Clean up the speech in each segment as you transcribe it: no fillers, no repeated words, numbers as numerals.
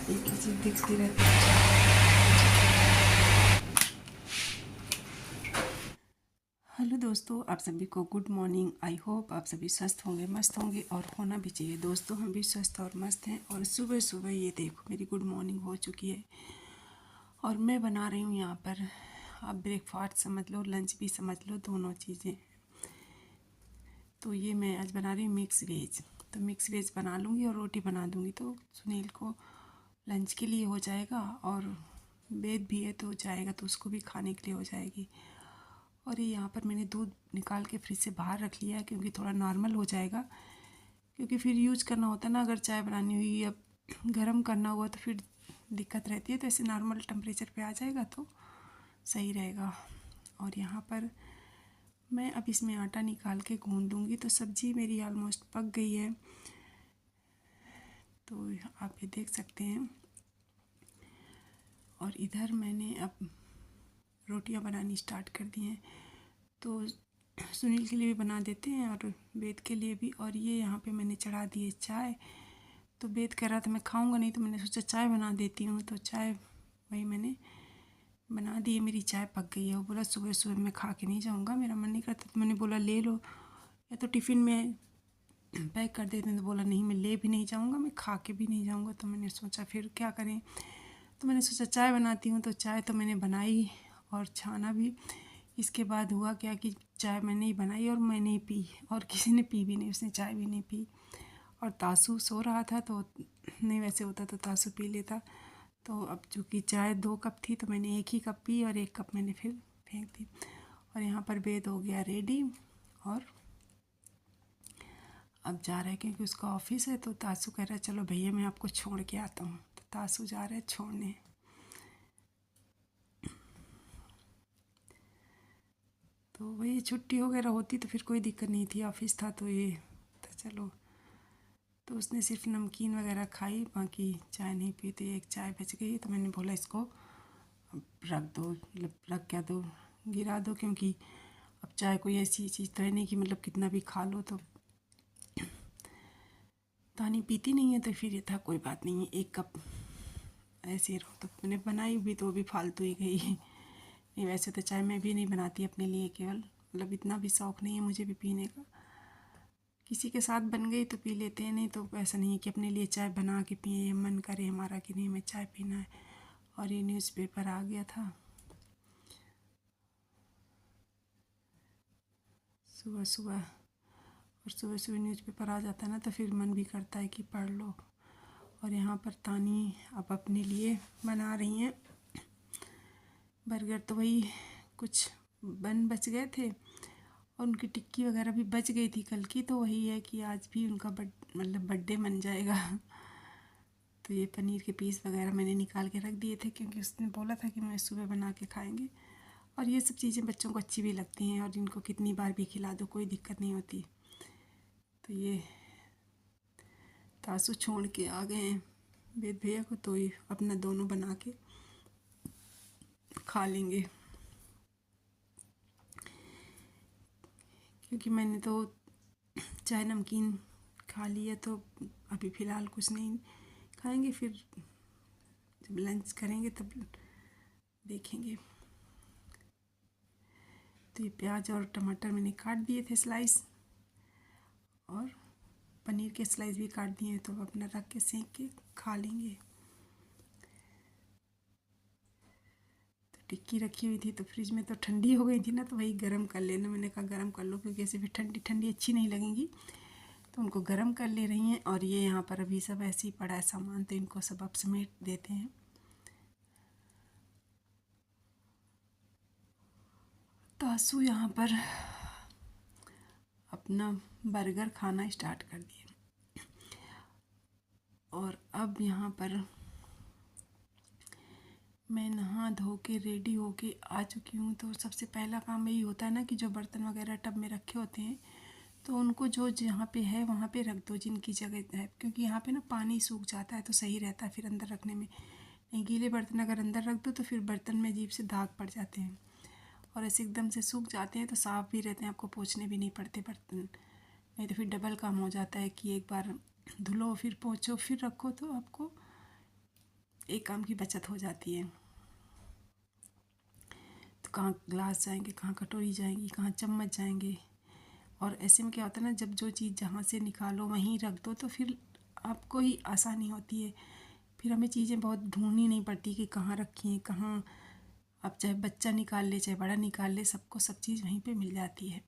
एक ही चीज़ दिखती रहती है। हेलो दोस्तों, आप सभी को गुड मॉर्निंग। आई होप आप सभी स्वस्थ होंगे, मस्त होंगे और होना भी चाहिए। दोस्तों, हम भी स्वस्थ और मस्त हैं। और सुबह सुबह ये देखो मेरी गुड मॉर्निंग हो चुकी है और मैं बना रही हूँ यहाँ पर, आप ब्रेकफास्ट समझ लो, लंच भी समझ लो, दोनों चीज़ें। तो ये मैं आज बना रही हूँ मिक्स वेज। तो मिक्स वेज बना लूँगी और रोटी बना दूँगी, तो सुनील को लंच के लिए हो जाएगा और वेद भी है तो जाएगा, तो उसको भी खाने के लिए हो जाएगी। और ये यहाँ पर मैंने दूध निकाल के फ्रिज से बाहर रख लिया है, क्योंकि थोड़ा नॉर्मल हो जाएगा, क्योंकि फिर यूज करना होता है ना, अगर चाय बनानी हुई या गर्म करना हुआ तो फिर दिक्कत रहती है। तो ऐसे नॉर्मल टेम्परेचर पे आ जाएगा तो सही रहेगा। और यहाँ पर मैं अब इसमें आटा निकाल के गूँध दूँगी। तो सब्ज़ी मेरी ऑलमोस्ट पक गई है, तो आप ये देख सकते हैं। और इधर मैंने अब रोटियां बनानी स्टार्ट कर दी हैं, तो सुनील के लिए भी बना देते हैं और वेद के लिए भी। और ये यहाँ पे मैंने चढ़ा दी है चाय। तो वेद कह रहा था मैं खाऊंगा नहीं, तो मैंने सोचा चाय बना देती हूँ। तो चाय वही मैंने बना दी है। मेरी चाय पक गई है। वो बोला सुबह सुबह मैं खा के नहीं जाऊँगा, मेरा मन नहीं करता। तो मैंने बोला ले लो, या तो टिफ़िन में पैक कर देते हैं। तो बोला नहीं, मैं ले भी नहीं जाऊँगा, मैं खा के भी नहीं जाऊँगा। तो मैंने सोचा फिर क्या करें, तो मैंने सोचा चाय बनाती हूँ। तो चाय तो मैंने बनाई और छाना भी। इसके बाद हुआ क्या कि चाय मैंने ही बनाई और मैंने ही पी, और किसी ने पी भी नहीं, उसने चाय भी नहीं पी। और तासू सो रहा था, तो नहीं वैसे होता तो तासू पी लेता। तो अब चूँकि चाय 2 कप थी, तो मैंने 1 ही कप पी और 1 कप मैंने फिर फेंक दी। और यहाँ पर वेद हो गया रेडी और अब जा रहा है, क्योंकि उसका ऑफिस है। तो तासू कह रहा है चलो भैया मैं आपको छोड़ के आता हूँ। तो तासू जा रहा है छोड़ने। तो वही छुट्टी वगैरह होती तो फिर कोई दिक्कत नहीं थी, ऑफिस था तो ये तो चलो। तो उसने सिर्फ नमकीन वगैरह खाई, बाकी चाय नहीं पी। तो एक चाय बच गई, तो मैंने बोला इसको अब रख दो, मतलब रख क्या दो, गिरा दो, क्योंकि अब चाय कोई ऐसी चीज़ तो है नहीं कि मतलब कितना भी खा लो। तो तानी पीती नहीं है, तो फिर ये था कोई बात नहीं है, 1 कप ऐसे ही रहो। तो मैंने बनाई भी तो वो भी फालतू ही गई। नहीं वैसे तो चाय मैं भी नहीं बनाती अपने लिए, केवल मतलब इतना भी शौक़ नहीं है मुझे भी पीने का। किसी के साथ बन गई तो पी लेते हैं, नहीं तो ऐसा नहीं है कि अपने लिए चाय बना के पिए, मन करे हमारा कि नहीं हमें चाय पीना है। और ये न्यूज़पेपर आ गया था सुबह सुबह, और सुबह सुबह न्यूज़पेपर आ जाता है ना, तो फिर मन भी करता है कि पढ़ लो। और यहाँ पर तानी अब अपने लिए बना रही हैं बर्गर। तो वही कुछ बन बच गए थे और उनकी टिक्की वगैरह भी बच गई थी कल की। तो वही है कि आज भी उनका मतलब बर्थडे बन जाएगा। तो ये पनीर के पीस वगैरह मैंने निकाल के रख दिए थे, क्योंकि उसने बोला था कि मैं सुबह बना के खाएंगे। और ये सब चीज़ें बच्चों को अच्छी भी लगती हैं, और इनको कितनी बार भी खिला दो कोई दिक्कत नहीं होती। तो ये तासु छोड़ के आ गए हैं वेद भैया को, तो ये अपना दोनों बना के खा लेंगे। क्योंकि मैंने तो चाय नमकीन खा लिया, तो अभी फ़िलहाल कुछ नहीं खाएंगे, फिर जब लंच करेंगे तब देखेंगे। तो ये प्याज और टमाटर मैंने काट दिए थे स्लाइस, और पनीर के स्लाइस भी काट दिए, तो अपना रख के सेंक के खा लेंगे। तो टिक्की रखी हुई थी तो फ्रिज में तो ठंडी हो गई थी ना, तो वही गर्म कर लेना। मैंने कहा गर्म कर लो, क्योंकि ऐसे फिर ठंडी ठंडी अच्छी नहीं लगेंगी, तो उनको गर्म कर ले रही हैं। और ये यहाँ पर अभी सब ऐसे ही पड़ा है सामान, तो इनको सब अब समेट देते हैं। तासू यहाँ पर अपना बर्गर खाना स्टार्ट कर दिए। और अब यहाँ पर मैं नहा धो के रेडी हो के आ चुकी हूँ। तो सबसे पहला काम यही होता है ना कि जो बर्तन वगैरह टब में रखे होते हैं, तो उनको जो जहाँ पे है वहाँ पे रख दो, जिनकी जगह है। क्योंकि यहाँ पे ना पानी सूख जाता है, तो सही रहता है फिर अंदर रखने में। नहीं, गीले बर्तन अगर अंदर रख दो तो फिर बर्तन में अजीब से दाग पड़ जाते हैं, और ऐसे एकदम से सूख जाते हैं तो साफ़ भी रहते हैं, आपको पोंछने भी नहीं पड़ते बर्तन। नहीं तो फिर डबल काम हो जाता है कि एक बार धुलो फिर पोंछो फिर रखो, तो आपको एक काम की बचत हो जाती है। तो कहाँ ग्लास जाएंगे, कहाँ कटोरी जाएंगी, कहाँ चम्मच जाएंगे। और ऐसे में क्या होता है ना, जब जो चीज़ जहाँ से निकालो वहीं रख दो तो फिर आपको ही आसानी होती है। फिर हमें चीज़ें बहुत ढूंढनी नहीं पड़ती कि कहाँ रखी हैं, कहाँ। अब चाहे बच्चा निकाल ले चाहे बड़ा निकाल ले, सबको सब चीज़ वहीं पे मिल जाती है।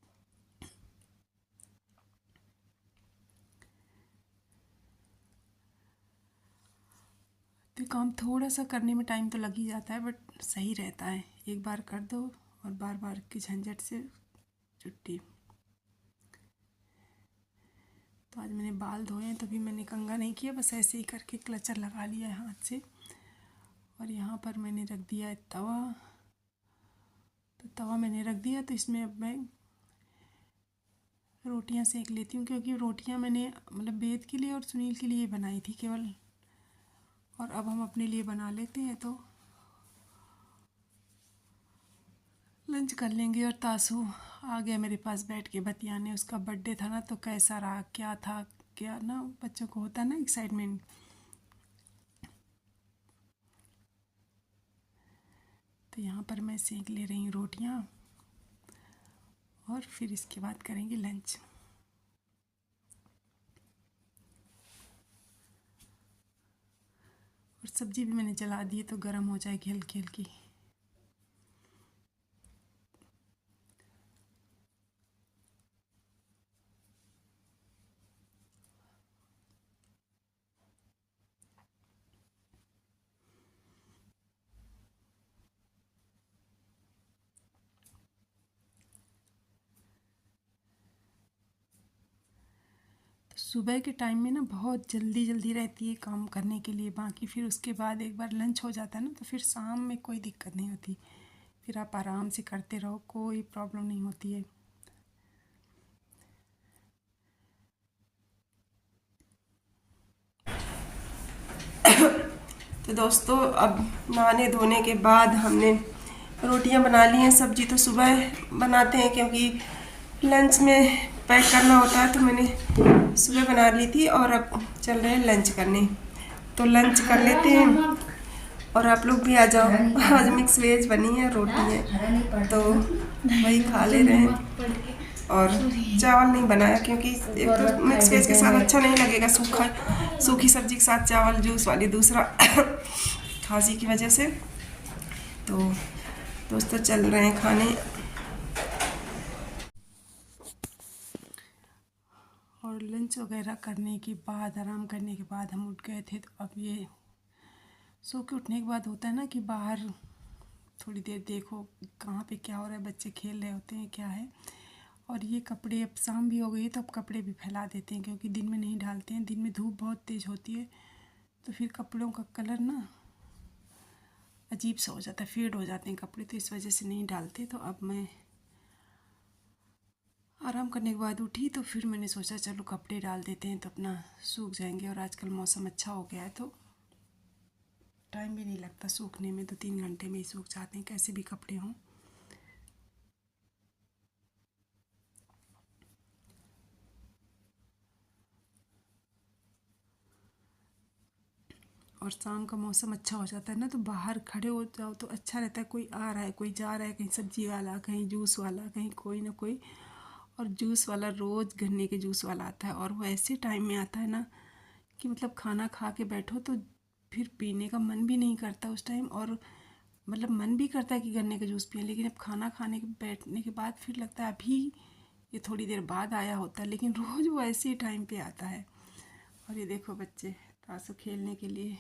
तो काम थोड़ा सा करने में टाइम तो लग ही जाता है, बट सही रहता है। एक बार कर दो और बार बार की झंझट से छुट्टी। तो आज मैंने बाल धोए हैं, तभी मैंने कंघा नहीं किया, बस ऐसे ही करके क्लचर लगा लिया है हाथ से। और यहाँ पर मैंने रख दिया है तवा। तो तवा मैंने रख दिया, तो इसमें अब मैं रोटियां सेक लेती हूँ, क्योंकि रोटियां मैंने मतलब वेद के लिए और सुनील के लिए बनाई थी केवल। और अब हम अपने लिए बना लेते हैं, तो लंच कर लेंगे। और तासू आ गया मेरे पास बैठ के बतियाने। उसका बर्थडे था ना, तो कैसा रहा, क्या था, क्या ना, बच्चों को होता है ना एक्साइटमेंट। तो यहाँ पर मैं सेक ले रही हूँ रोटियाँ, और फिर इसके बाद करेंगे लंच। और सब्ज़ी भी मैंने जला दी है, तो गर्म हो जाएगी हल्की हल्की। सुबह के टाइम में ना बहुत जल्दी जल्दी रहती है काम करने के लिए, बाकी फिर उसके बाद एक बार लंच हो जाता है ना, तो फिर शाम में कोई दिक्कत नहीं होती। फिर आप आराम से करते रहो, कोई प्रॉब्लम नहीं होती है। तो दोस्तों, अब नहाने धोने के बाद हमने रोटियां बना ली हैं। सब्जी तो सुबह बनाते हैं, क्योंकि लंच में पैक करना होता है, तो मैंने सुबह बना ली थी। और अब चल रहे हैं लंच करने, तो लंच कर लेते हैं। और आप लोग भी आ जाओ। आज मिक्स वेज बनी है, रोटी है, तो वही खा ले रहे हैं। और चावल नहीं बनाया, क्योंकि एक तो मिक्स वेज के साथ अच्छा नहीं लगेगा, सूखी सब्जी के साथ चावल जूस वाली, दूसरा खांसी की वजह से। तो दोस्तों चल रहे हैं खाने। और लंच वगैरह करने के बाद, आराम करने के बाद हम उठ गए थे। तो अब ये सो के उठने के बाद होता है ना कि बाहर थोड़ी देर देखो कहाँ पे क्या हो रहा है, बच्चे खेल रहे होते हैं, क्या है। और ये कपड़े, अब शाम भी हो गई है तो अब कपड़े भी फैला देते हैं, क्योंकि दिन में नहीं डालते हैं। दिन में धूप बहुत तेज़ होती है, तो फिर कपड़ों का कलर ना अजीब सा हो जाता है, फेड हो जाते हैं कपड़े, तो इस वजह से नहीं डालते। तो अब मैं आराम करने के बाद उठी, तो फिर मैंने सोचा चलो कपड़े डाल देते हैं, तो अपना सूख जाएंगे। और आजकल मौसम अच्छा हो गया है, तो टाइम भी नहीं लगता सूखने में, 2-3 घंटे में ही सूख जाते हैं, कैसे भी कपड़े हों। और शाम का मौसम अच्छा हो जाता है ना, तो बाहर खड़े हो जाओ तो अच्छा रहता है। कोई आ रहा है, कोई जा रहा है, कहीं सब्जी वाला, कहीं जूस वाला, कहीं कोई ना कोई। और जूस वाला रोज़ गन्ने के जूस वाला आता है, और वो ऐसे टाइम में आता है ना कि मतलब खाना खा के बैठो तो फिर पीने का मन भी नहीं करता उस टाइम। और मतलब मन भी करता है कि गन्ने का जूस पिए, लेकिन अब खाना खाने के बैठने के बाद फिर लगता है अभी ये थोड़ी देर बाद आया होता है, लेकिन रोज़ वो ऐसे ही टाइम पे आता है। और ये देखो बच्चे ताशो खेलने के लिए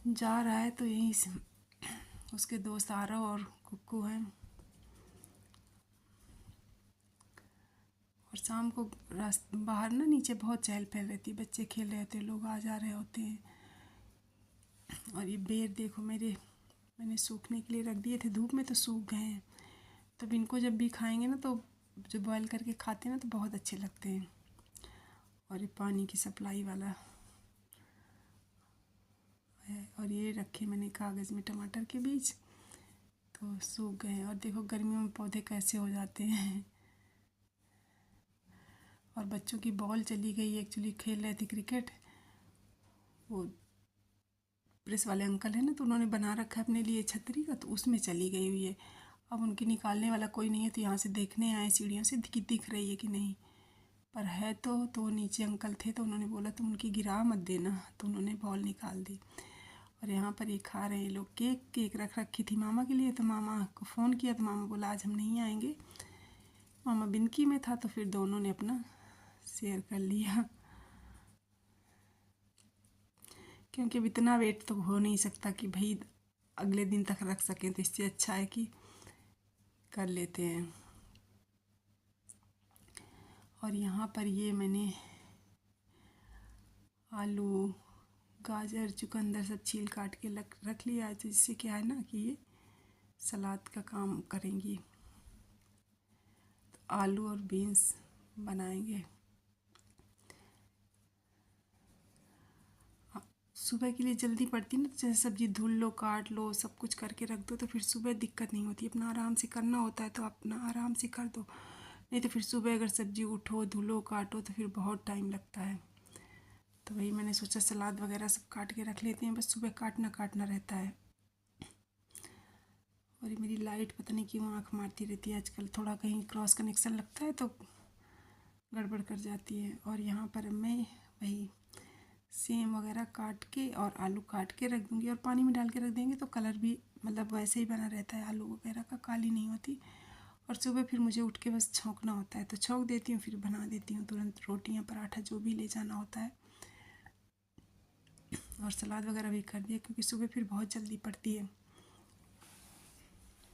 जा रहा है, तो यहीं से उसके दोस्त आरव और कुक्कू हैं। और शाम को बाहर ना नीचे बहुत चहल पहल रहती है, बच्चे खेल रहे होते हैं, लोग आ जा रहे होते हैं। और ये बेर देखो मैंने सूखने के लिए रख दिए थे, धूप में तो सूख गए हैं। तब इनको जब भी खाएंगे ना, तो जो बॉयल करके खाते हैं ना, तो बहुत अच्छे लगते हैं। और ये पानी की सप्लाई वाला है। और ये रखे मैंने कागज़ में टमाटर के बीज, तो सूख गए हैं। और देखो गर्मियों में पौधे कैसे हो जाते हैं। और बच्चों की बॉल चली गई, एक्चुअली खेल रहे थे क्रिकेट, वो प्रेस वाले अंकल हैं ना, तो उन्होंने बना रखा है अपने लिए छतरी का, तो उसमें चली गई हुई है। अब उनकी निकालने वाला कोई नहीं है, तो यहाँ से देखने आए सीढ़ियों से कि दिख रही है कि नहीं, पर है तो नीचे अंकल थे, तो उन्होंने बोला तुम उनकी गिरा मत देना, तो उन्होंने बॉल निकाल दी। और यहाँ पर ये खा रहे हैं लोग केक रख रखी थी मामा के लिए, तो मामा को फ़ोन किया तो मामा बोला आज हम नहीं आएंगे। मामा बिनकी में था, तो फिर दोनों ने अपना शेयर कर लिया, क्योंकि अब इतना वेट तो हो नहीं सकता कि भाई अगले दिन तक रख सकें, तो इससे अच्छा है कि कर लेते हैं। और यहाँ पर ये मैंने आलू गाजर चुकंदर सब छील काट के रख लिया है, तो जिससे क्या है ना कि ये सलाद का काम करेंगी। तो आलू और बीन्स बनाएंगे। सुबह के लिए जल्दी पड़ती ना, तो जैसे सब्ज़ी धुल लो, काट लो, सब कुछ करके रख दो, तो फिर सुबह दिक्कत नहीं होती। अपना आराम से करना होता है तो अपना आराम से कर दो, नहीं तो फिर सुबह अगर सब्ज़ी उठो धुलो काटो तो फिर बहुत टाइम लगता है। तो वही मैंने सोचा सलाद वगैरह सब काट के रख लेते हैं, बस सुबह काटना रहता है। और ये मेरी लाइट पता नहीं क्यों आँख मारती रहती है आजकल, थोड़ा कहीं क्रॉस कनेक्शन लगता है तो गड़बड़ कर जाती है। और यहाँ पर मैं वही सेम वगैरह काट के और आलू काट के रख दूँगी, और पानी में डाल के रख देंगे तो कलर भी मतलब वैसे ही बना रहता है, आलू वगैरह का काली नहीं होती। और सुबह फिर मुझे उठ के बस छौंकना होता है, तो छौंक देती हूँ, फिर बना देती हूँ तुरंत रोटियाँ पराठा जो भी ले जाना होता है। और सलाद वगैरह भी कर दिया, क्योंकि सुबह फिर बहुत जल्दी पड़ती है।